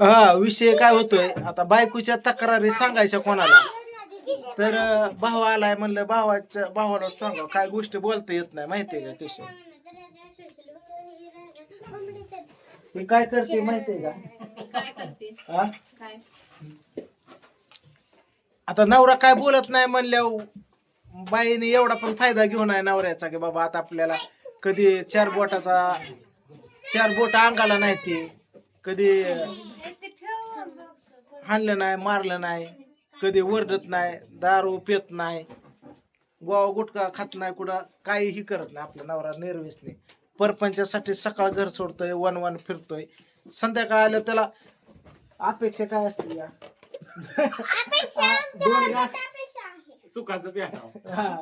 हा विषय काय होतोय आता बायकोच्या तक्रारी सांगायच्या कोणाला तर भाऊ आलाय म्हणलं भावाला सांगा काय गोष्टी बोलता येत नाही माहितीये का कशी ही काय करते माहितीये का काय करते हा काय आता नवरा काय बोलत नाही म्हणल्यावर बाईने एवढा पण फायदा घेऊन आहे नवऱ्याचा की बाबा आता आपल्याला कधी चार बोट अंगाला नाही ते कधी हाणलं नाही मारलं नाही कधी ओरडत नाही दारू पित नाही गोवा गुटखा खात नाही कुठं काहीही करत नाही आपला नवरा निर्व्यसनी परपंचासाठी सकाळ घर सोडतोय वन फिरतोय संध्याकाळ आलं त्याला अपेक्षा काय असते या दोन घास सुखाचं प्याटाव हा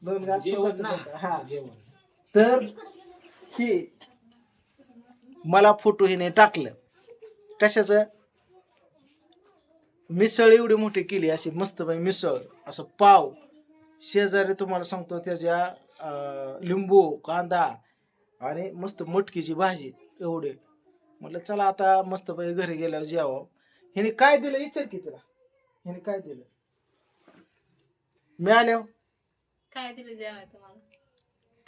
दोन घास जेवण सुखाचं ना. पोट. हा जेवण तर ही मला फोटो हिने टाकलं कशाचं मिसळ एवढी मोठी केली अशी मस्त बाई मिसळ असं पाव शेजारी तुम्हाला सांगतो त्याच्या लिंबू कांदा आणि मस्त मटकीची भाजी एवढे म्हटलं चला आता मस्त बाई घरी गेल्यावर जेवावं हिने काय दिलं विचार की तिला हिने काय दिलं मी आल्यावर काय दिलं जेवाय तुम्हाला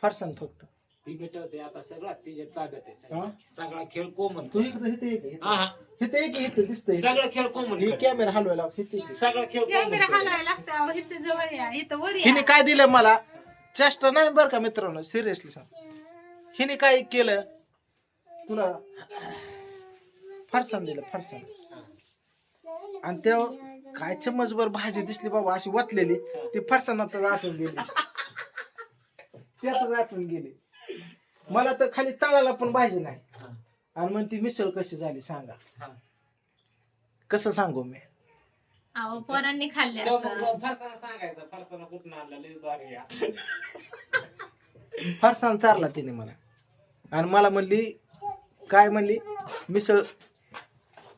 फारसान फक्त ती भेटवते आता सगळा तिच्या ताब्यात आहे हा? सगळा खेळ कोमल तू इकडे इथे एक हा हा इथे एक इथे दिसतंय सगळा खेळ कोमल ही कॅमेरा हलवायला इथे एक. सगळा खेळ कॅमेरा कोमल हालायला लागतं इथं जवळ या इथं वर या हिने काय दिलं मला चेष्टा नाही बरं का मित्रांनो सिरियसली सांग हिने काय केलं तुला फरसाण दिलं फरसाण आणि त्या काय चम्मचभर भाजी दिसली बाबा अशी वाटलेली ती फरसाणातच आठवून गेली त्यातच आठवून गेली मला तर खाली तळाला पण भाजी नाही हा. आणि मग ती मिसळ कशी झाली सांगा हा. कसं सांगू मी अहो पोरांनी खाल्ले तो असं मग फरसाना सांगायचा फरसाना कुठून आणला लय भारी आहे. फरसाण चारला तिने मला आणि मला म्हणली काय म्हणली मिसळ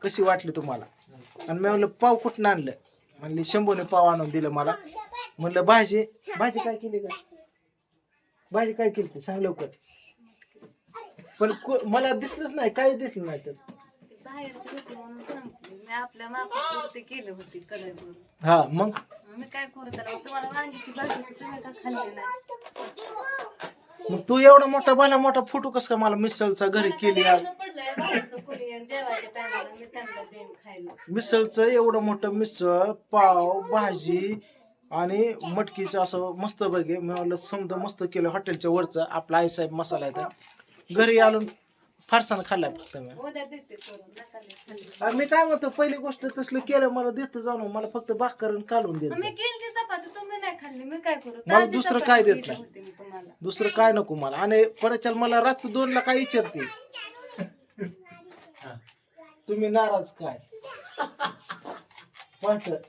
कशी वाटली तुम्हाला आणि मी म्हणलं पाव कुठून आणलं म्हणली शंभूने पाव आणून दिलं मला म्हणलं भाजी काय केली का भाजी काय केली ती सांग लवकर पण मला दिसलंच नाही काही दिसलं नाही तर बाहेरची होती म्हणून सांगते मी आपल्या मापात ते केलं होती कलर हा मग मी काय करू तर तुम्हाला वांगीची भाजी होती, तुम्ही का खाल्ली नाही मग तू एवढा मोठा फोटो कस का मला मिसळचा घरी केली आज पडलंय बाहेरचं कोणी जेवायच्या टायमाला मी त्यांना देईन खायला मिसळचं एवढं मोठं मिसळ पाव भाजी आणि मटकीचं असं मस्त बघे मी म्हणलं समजा मस्त केलं हॉटेलच्या वरचं आपला आईसाहेब मसाला आहे तर घरी आलो फारसानं खाल्लाय फक्त मी उद्या देते करून नका लय खाल्ली आणि मी काय म्हणतो पहिली गोष्ट तसलं केलं मला देत जाऊन मला फक्त भाकर काढून देत मी केली चपाती तुम्ही नाही खाल्ली मी काय करू मला ताजी दुसरं चपाती काय देत केली नाही. होती मी तुम्हाला दुसरं काय नको मला आणि परत मला रातचं 2ला काय विचारते तुम्ही नाराज काय वाटत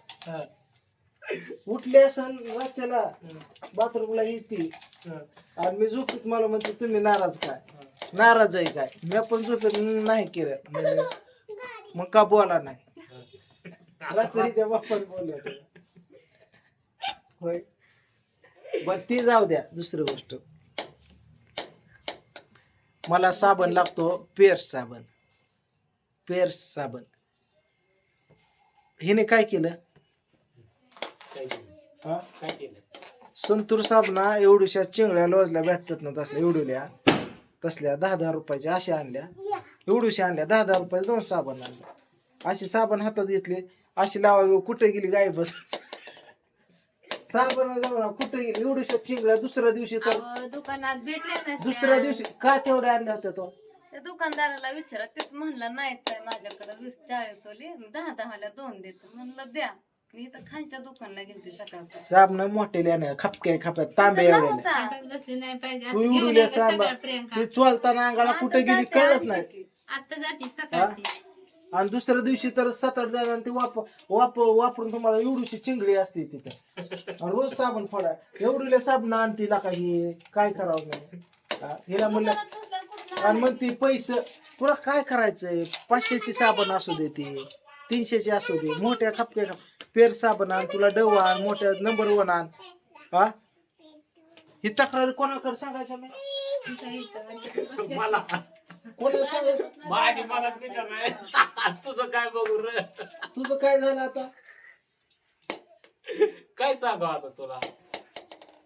उठले असन रात्याला बाथरूमला येते आणि मी झोपीत मला म्हणते तुम्ही नाराज काय नाराज आहे काय मी पण झोपेत नाही केलं म्हणजे मग का बोला नाही रात्री त्या बाप्पाने बोलले होय बर ती जाऊ द्या दुसरी गोष्ट मला साबण लागतो पेर्स साबण हिने काय केलं काय केलं? हा काय केलं संतूर साबणा एवढ्याशा चिंगळ्या लोजल्या भेटतात ना तसल्या एवढ्या तसल्या 10-10 रुपयाच्या अशा आणल्या एवढ्याशा आणल्या 10-10 रुपयाच्या 2 साबण आणल्या अशी साबण हातात घेतली अशी लावा कुठे गेली गाय बस साबण कुठे गेली एवढ्याशा चिंगळ्या दुसऱ्या दिवशी तर अहो, दुकानात भेटले दुसऱ्या दिवशी का तेवढ्या आणल्या होत्या तो त्या दुकानदाराला विचारा तेच म्हणलं नाही तर माझ्याकडे 20-40 वाली 10-10ला 2 देतो म्हणलं द्या मी इथं खालच्या दुकानला गेलते सकाळ साबण मोठे आणल्या खापक्या तांबे एवढ्या बसले नाही पाहिजे तू एवढ्या साबण ते चोलताना अंगाला कुठे गेली कळत नाही आता जाते हा? सकाळची आणि दुसऱ्या दिवशी तर 7-8 जणांनी ते वापरून तुम्हाला एवढीशी चिंगडी असते तिथं आणि रोज साबण फोडा एवढीला साबण आणते का ही काय करावं नाही हिला म्हणलं आणि मग ती पैसे तुला काय करायचंय 500ची साबण असू दे ती 300ची असू दे मोठ्या खपक्या पेर साबण आण तुला डव आण मोठ्या नंबर 1 आण हा ही तक्रार कोणाकडे सांगायच्या मी मला कोणाला सांगायचं माझी मला भेटणार नाही तुझं काय बघू रे तुझं काय झालं आता? काय सांगू आता तुला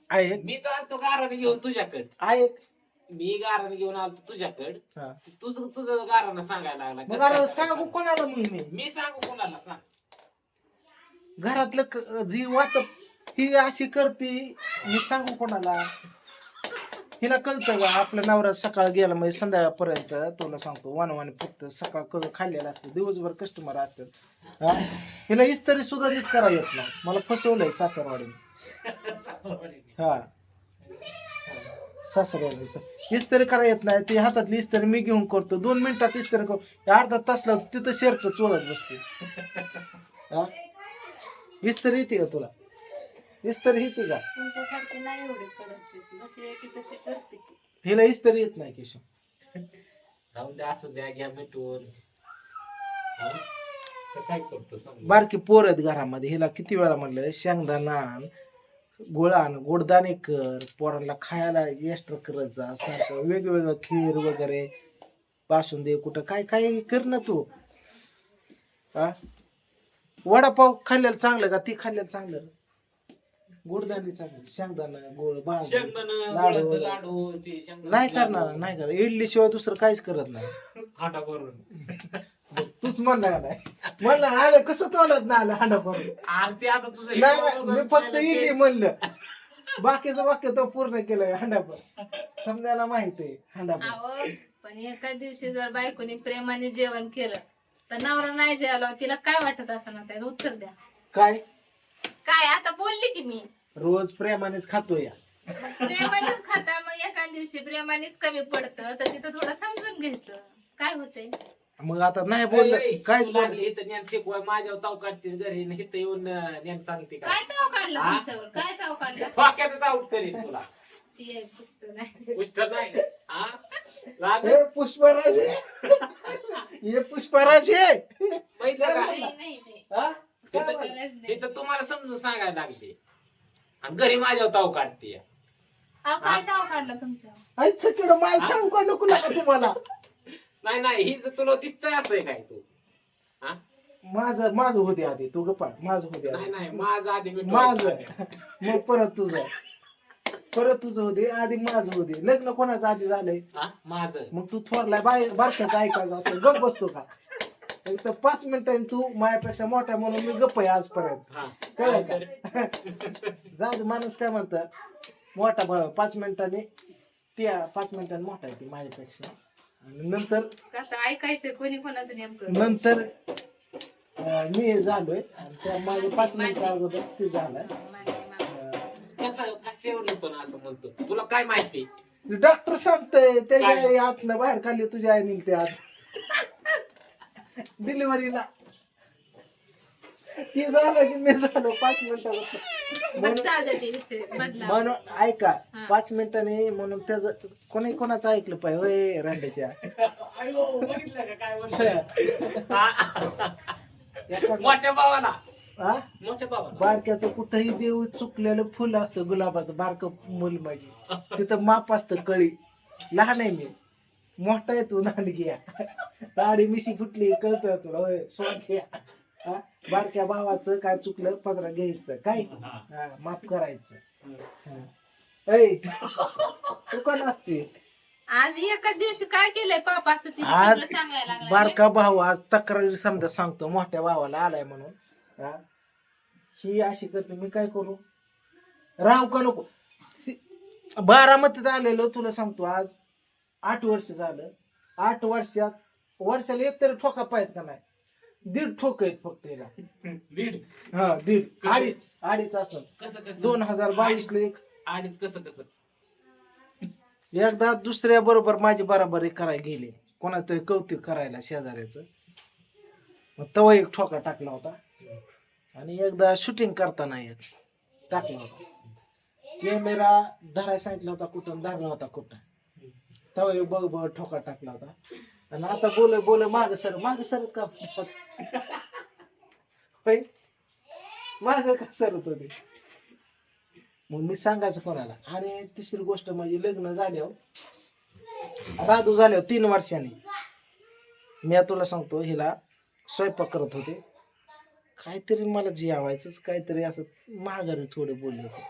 ऐक मी चालतो गाराने घेऊन तुझ्याकडे ऐक मी गाराने घेऊन आलतो तुझ्याकडे हा. तुझं तुझं गारानं सांगायला लागला मग कसं काय मला करायचं सांगू सांग. कोणाला मग मी सांगू कोणाला सांग घरातलं जी वाच ही अशी करते, मी सांगू कोणाला? हिला कळतं का आपला नवरा सकाळ गेला म्हणजे संध्याकाळपर्यंत तुला सांगतो वानवाने फक्त सकाळ खाल्लेला असतं, दिवसभर कस्टमर असतात. हा? हिला इस्त्री सुद्धा नीट करा येत नाही. मला फसवलंय सासरवाडीने. हा सासरवाडी इस्त्री करा येत नाही. ती हातातली इस्त्री मी घेऊन करतो, 2 मिनिटात इस्त्री करतो. अर्धा तासला तिथं शर्ट चोळत बसते. हा इस्त्री येते का तुला? इस्त्री येते का? तुमच्यासारखे नाही एवढे कडक जसे येते तसे करते ती. हिला इस्त्री येत नाही केशव. जाऊन द्या असू द्या घ्या मिटवून हा? तर काय करतो सांग बारकी पोर आहेत घरामध्ये. हिला किती वेळा म्हणलं शेंगदाणा आण, गोळा आण, गोडदाणे कर, पोरांना खायला एक्स्ट्रा करत जा, सारखं वेगवेगळं खीर वगैरे बासुंदी कुठं काय काय कर ना तू. हा वडापाव खाल्लेलं चांगलं का ती खाल्लेलं चांगलं? गोडदाणे चांगलं, शेंगदाणा गोळ भाजी शेंगदाणा लाडू गुळाचं वगैरे. लाडू ते शेंगदाणा नाही करणार, नाही करणार. इडली शिवाय दुसरं काहीच करत नाही. हाटा करून तूच म्हणला का नाही? म्हणलं आलं कसं तोंडात नाही आलं हांडा करून. आणि ते आता तुझं नाही नाही, मी फक्त इडली म्हणलं, बाकीचं वाक्य तो पूर्ण केलंय हांडापर. समजायला माहित आहे हांडापर. अहो पण एका दिवशी जर बायकोनी प्रेमाने जेवण केलं तर नवरा नाही जेवला तिला काय वाटत असं ना त्याचं उत्तर द्या. काय काय आता बोलली की मी रोज प्रेमानेच खातो या. प्रेमानेच खाता, मग एका दिवशी प्रेमानेच कमी पडतं तर तिथं थोडं समजून घ्यायचं काय होतंय. मग आता नाही बोललं काहीच बोल. लागले इथं ज्ञान शिकवाय माझ्यावर ताव काढतील घरी आणि इथं येऊन ज्ञान सांगते काय काय ताव काढलं हा? तुमच्यावर काय ताव काढलं वाक्यातच आउट करेल तुला ती आहे पुष्ट नाही. पुष्ट नाही हा? राग हे पुष्पराज आहे. हे पुष्पराज आहे. बघितलं का नाही नाही नाही हा? काय तिथं बोल? गरज नाही. तिथं तुम्हाला समजून सांगायला लागते आणि घरी माझ्यावर ताव काढते अहो काय ताव काढलं तुमच्यावर? आई चकिडं माय सांगू का नको लागा तुम्हाला? नाही नाही ही जर तुला दिसतंय असं काय तू हा माझं होते आधी, तू गप्पा माझं होते नाही आधी. नाही माझं आधी मी माझं मग परत तुझं होते आधी, माझं होते. लग्न कोणाचं आधी झालंय? माझं मग तू थोरलाय बारक्याचं ऐकायचं असं गप बसतो का? एक तर 5 मिनिटांनी तू माझ्यापेक्षा मोठा म्हणून मी गप्प आहे आजपर्यंत. हा कळलं का? जाऊ दे, माणूस काय म्हणत मोठा भाऊ 5 मिनिटांनी, त्या 5 मिनिटांनी मोठा आहे ती माझ्यापेक्षा. आणि नंतर कसं ऐकायचं कोणी कोणाचं नेमकं नंतर मी झालोय आणि त्या माझे 5 मिनिटं अगोदर ते झालाय. कसं कशावर पण असं म्हणतो तुला काय माहिती डॉक्टर सांगतोय त्याच्या काय? आतनं बाहेर काढली तुझ्या आई निघते आत डिलिव्हरीला. ती झालं की मी झालो 5 मिनिटात बदला ते विषय बदला. म्हणून ऐका हा. 5 मिनिटांनी म्हणून त्याचं कोणी कोणाचं ऐकलं पाहिजे होय रांड्याच्या. अयो, बघितलं का काय म्हणतो एका- मोठ्या भावाला हा? मोठ्या भावाला बारक्याचं कुठंही देव चुकलेलं फुल असतं गुलाबाचं, बारक मूल माझी तिथं माप असतं कळी. लहान आहे मी, मोठा आहे तू दांडगिया. दाढी मिशी फुटली कळतं तुला होय सोडक्या. हा? बारक्या भावाचं काय चुकलं पदरा घ्यायचं काय, हा, माफ करायचं. हा. ऐ तू का नसते? आज एका दिवशी काय केलंय पाप असतं ते आज सगळं सांगायला लागलाय. बारका भाऊ आज तक्रारी समजा सांगतो मोठ्या भावाला आलाय म्हणून. हा? ही अशी करते, मी काय करू? राहू का नको? बारामतीत आलेलो तुला सांगतो आज 8 वर्ष झालं. 8 वर्षाला एक तरी ठोका पाहिजे का नाही? 1.5 ठोक आहेत फक्त याला. दीड हा 1.5 कसं? अडीच असं कसं कसं 2022 ला एक अडीच कसं कसं एकदा दुसऱ्या बरोबर माझी बराबरी करायला गेले, कोणातरी कौतुक करायला शेजाऱ्याचं. मग तेव्हा एक ठोका टाकला होता आणि एकदा शूटिंग करताना एक टाकला होता. कॅमेरा धरायला सांगितला होता कुठं, धरला होता कुठं. तेव्हा एक बघ ठोका टाकला होता. आणि आता बोल माग सरत का होय? माग का सरत होते? मग मी सांगायचं कोणाला. आणि तिसरी गोष्ट म्हणजे लग्न झाल्यावर राधू झाल्यावर 3 वर्षांनी मी तुला सांगतो हिला स्वयंपाक करत होते, काहीतरी मला जेवायचंच काहीतरी असं महागारी थोडे बोलले होते.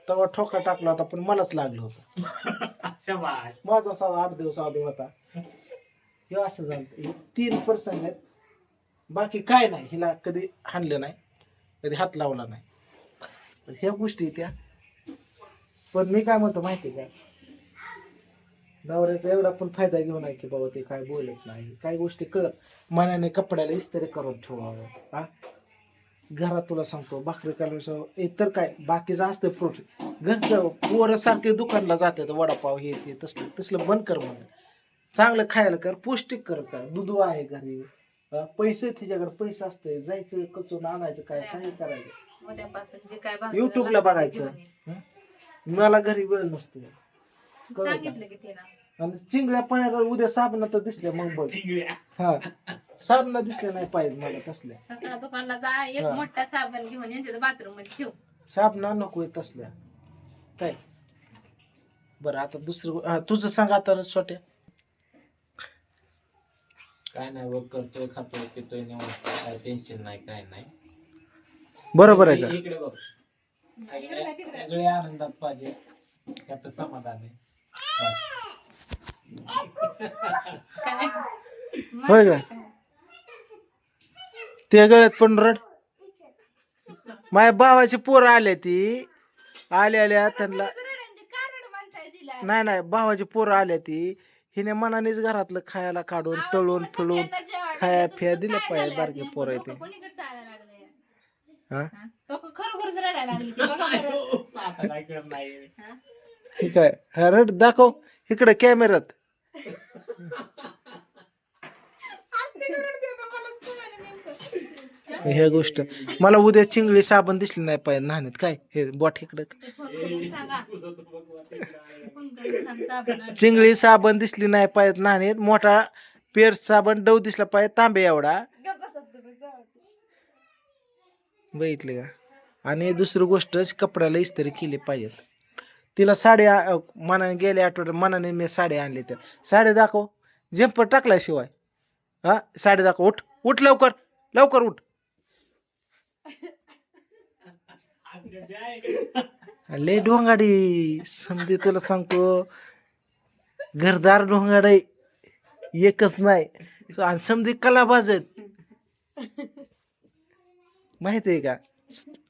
तेव्हा ठोका टाकला होता पण मलाच लागलं होतं. शाबास. माझा साधा 8 दिवस आधी होता. हे असं झालं. हे 3 प्रसंग आहेत, बाकी काय नाही. हिला कधी हाणलं नाही, कधी हात लावला नाही. पण ह्या गोष्टी त्या. पण मी काय म्हणतो माहिती का, नवऱ्याचा एवढा पण फायदा घेऊ नये की बाबा ते काय बोलत नाही, काही गोष्टी कळत मनाने कपड्याला इस्त्री करून ठेवावं. हा, घरात तुला सांगतो भाकरी कालवण इतर काय बाकीचं असतं प्रोटीन. घरचं पोरं सारखे दुकानला जातात, वडापाव हे ते तसलं तसलं बंद कर म्हणलं. चांगलं खायला कर, पौष्टिक कर. दूध आहे घरी, पैसे तिच्याकडे पैसे असते, जायचं कचून आणायचं काय काय करायचं. उद्यापासून जे काय भाजीला युट्यूबला लागतं ते बघायचं. घेऊन ये. मला घरी वेळ नसतो. कळलं का? सांगितलं की तिला आणि चिंगळ्या पाण्याला उद्या साबणा तर दिसल्या मग बघ. चिंगळ्या. हा, साबणा दिसल्या नाही पाहिजे मला तसल्या. सगळ्या दुकानला जा, एक हा. मोठा साबण घेऊन ये, बाथरूम मध्ये ठेव. साबणा नकोय तसल्या काय. बरं आता दुसरं तुझं सांग आता छोट्या. काय नाही बघ, करतोय खातोय पितोय निवांत, काय टेन्शन नाही काय नाही. बरोबर आहे का. इकडे बघ, सगळे आनंदात पाहिजे, यात समाधान आहे बस. काय होय का. ते गळ्यात पण रड. माझ्या भावाची पोरं आल्या ती आल्या त्यांना नाही नाही भावाची पोरं आल्या ती. हिने मनानेच घरातलं खायला काढून तळून फिळून खाया फिया दिलं पाहिजे. बारके पोरं आहे ते. हा, खरोखर रडायला लागली ती, बघा बरं. आता काय कर नाही. ठीक आहे. हा, रड दाखव इकडे कॅमेऱ्यात. ह्या गोष्ट मला उद्या चिंगळी साबण दिसली नाही पाहिजे नाहण्यात. काय हे बोट इकडं ते फोन करून सांगा, फोन करून सांग साबण. चिंगळी साबण दिसली नाही पाहिजे नाहण्यात. मोठा पेर्स साबण डव दिसला पाहिजे तांबे एवढा. बघितले का. आणि दुसरी गोष्ट कपड्याला इस्त्री केली पाहिजे. तिला साड्या मनाने गेल्या आठवड्यात मनाने मी साड्या आणली. त्या साड्या दाखव, जम्पर टाकल्याशिवाय. हा, साडी दाखव. उठ उठ लवकर लवकर उठ. लय ढोंगाडी समजे तुला सांगतो. घरदार ढोंगाड एकच नाही आणि समजे कलाबाज आहेत माहिती आहे का.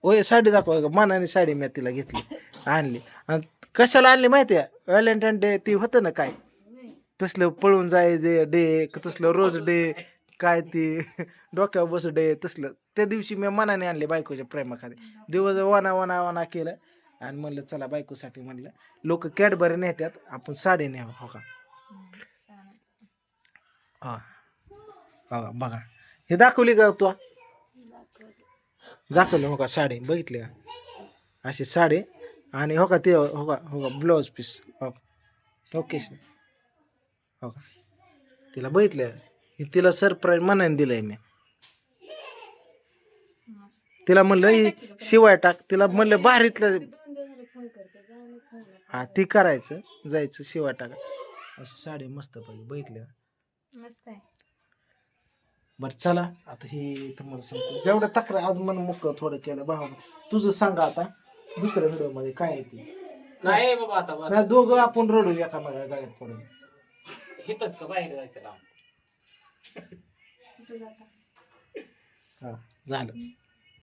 ओय साडी दाखवा का. मनाने साडी मी तिला घेतली आणली. आणि कशाला आणली माहिती आहे. व्हॅलेंटाईन डे ती होतं ना काय तसलं पळून जायचे डे, तसलं रोज डे काय ती डोक्यावर बस डे तसलं. त्या दिवशी मी मनाने आणले बायकोच्या प्रेमाखाली. दिवस वना वना वना केलं आणि म्हणलं चला बायकोसाठी म्हणलं. लोक कॅडबरी नेत्यात, आपण साडी न्यावं. हो का. हा हा, बघा हे दाखवली का तू. दाखवलं हो का साडी. बघितली का अशी साडी. आणि हो का ते हो का ब्लाऊज पीस. हो का ओके. हो का तिला बघितलं. तिला सरप्राईज मनाने दिलंय मी. तिला म्हणलं शिवाय टाक. तिला म्हणलं भारीतलं हा ती करायचं जायचं शिवाय टाका. अशी साडी मस्त पाहिजे. बघितलं मस्त आहे. बरं चला आता ही तुम्हाला सांगतो. जेवढं तक्रार आज मन मोकळं थोडं केलं भावा. तुझं सांगा आता दुसऱ्या व्हिडिओ मध्ये काय आहे ते. नाही बाबा आता बस. नाही, दोघं आपण रडू एकामेका गळ्यात पडून. हिथंच का बाहेर जायचं लांब. कुठं जाता? हा झालं.